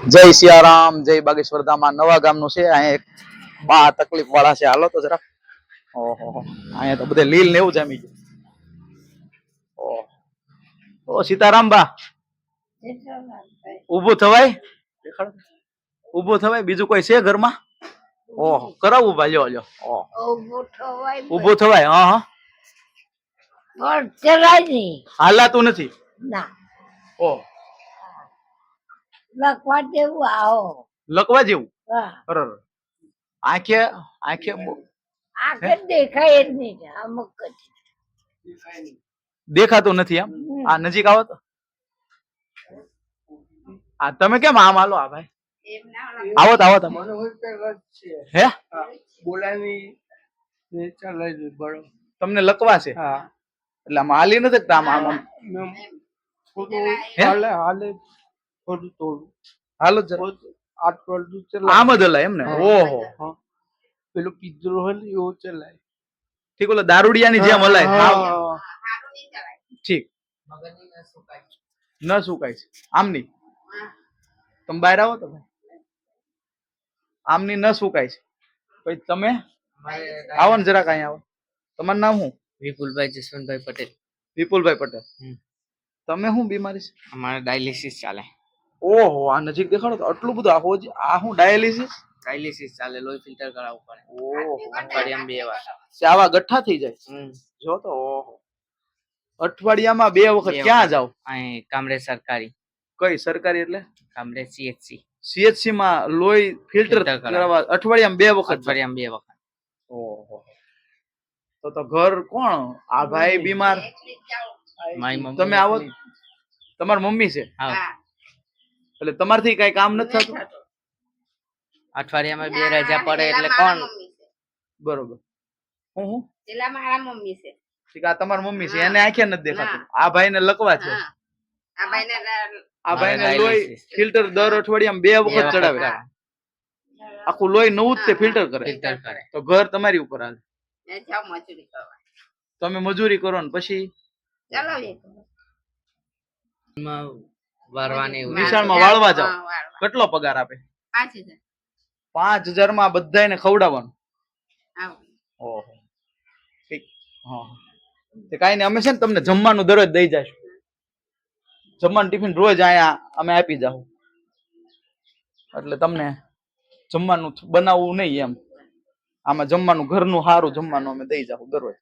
જય સિયારામ, જય બાગેશ્વર ધામમાં નવા ગામનું છે. અહીંયા એક બા તકલીફ વાળા છે, હાલો તો જરા. ઓહો, અહીંયા તો બધે લીલ ને એવું જામી ગયું. ઓ સીતારામ બા, ઊભું થવાય? ઊભું થવાય? બીજું કોઈ છે ઘરમાં? ઓહો, કરાવું બા? લ્યો લ્યો. ઊભું થવાય? હા હા, હાલાતું નથી ના. ઓહ, લખવા જેવું. આવો લખવા જેવું? અરે આંખે આંખે આંખે દેખાય જ નહીં. અમુક દેખાતું નથી એમ? આ નજીક આવો તો. આ તમે કેમ આમ હાલો? આ ભાઈ આવો તો આવો તમે. હે બોલાવી તમને લખવા છે એટલે આમ હાલી નથી આમ આમ હાલે હાલે થોડું થોડું હાલો આમ જ હલાય એમ ને? ઓહો, પેલો પિજરો હોય ને એવો ચલાય. ઠીક, ઓલો દારૂડિયાની જેમ હલાય. ઠીક, ન સુકાય છે આમની. તમે બહાર આવો તો ભાઈ, આમની ન સુકાય છે. પછી તમે આવો ને જરાક અહીંયા આવો. તમારું નામ શું? વિપુલભાઈ જસવંતભાઈ પટેલ. વિપુલભાઈ પટેલ. તમે શું બીમારી છે? અમારે ડાયાલિસિસ ચાલે. ઓહો, આ નજીક દેખાડો તો. આટલું બધું આ શું ડાયાલિસિસ? ડાયાલિસિસ ચાલે, લોહી ફિલ્ટર કરાવવું પડે. ઓહો, અઠવાડિયામાં 2 વાર. આવા ગઠ્ઠા થઈ જાય? જો તો. ઓહો, અઠવાડિયામાં 2 વખત. ક્યાં જાવ? અહીં કામરેજ સરકારી. કઈ સરકારી એટલે? કામરેજ CHC. CHC માં લોહી ફિલ્ટર કરાવવા અઠવાડિયામાં 2 વખત? અઠવાડિયામાં 2 વખત. ઓહો, તો ઘર કોણ? આ ભાઈ બીમાર, તમે આવો? તમારી મમ્મી છે? એટલે તમારથી કઈ કામ નથી થતું? અઠવાડિયામાં 2 રજા પડે એટલે કોણ? બરોબર. હું પેલા મારા મમ્મી છે. ઠીક, આ તમારી મમ્મી છે. એને આંખે નથી દેખાતું. આ ભાઈને લકવા છે. આ ભાઈને લોહી ફિલ્ટર દર અઠવાડિયામાં 2 વખત ચડાવે. આખું લોહી નવું જ તે ફિલ્ટર કરે. તો ઘર તમારી ઉપર હાલે. તમે મજૂરી કરો ને પછી નિશાળમાં વાળવા જાવ. કેટલો પગાર આપે? 5,000 માં બધાને ખવડાવવાનું? ઓહો, ઠીક. હા, કઈ નઈ, અમે છે ને તમને જમવાનું દરરોજ દઈ જઈશું. જમવાનું ટિફિન રોજ અહીંયા અમે આપી જાઉં. એટલે તમને જમવાનું બનાવવું નહીં એમ. આમાં જમવાનું ઘરનું સારું જમવાનું અમે દઈ જાઉં દરરોજ.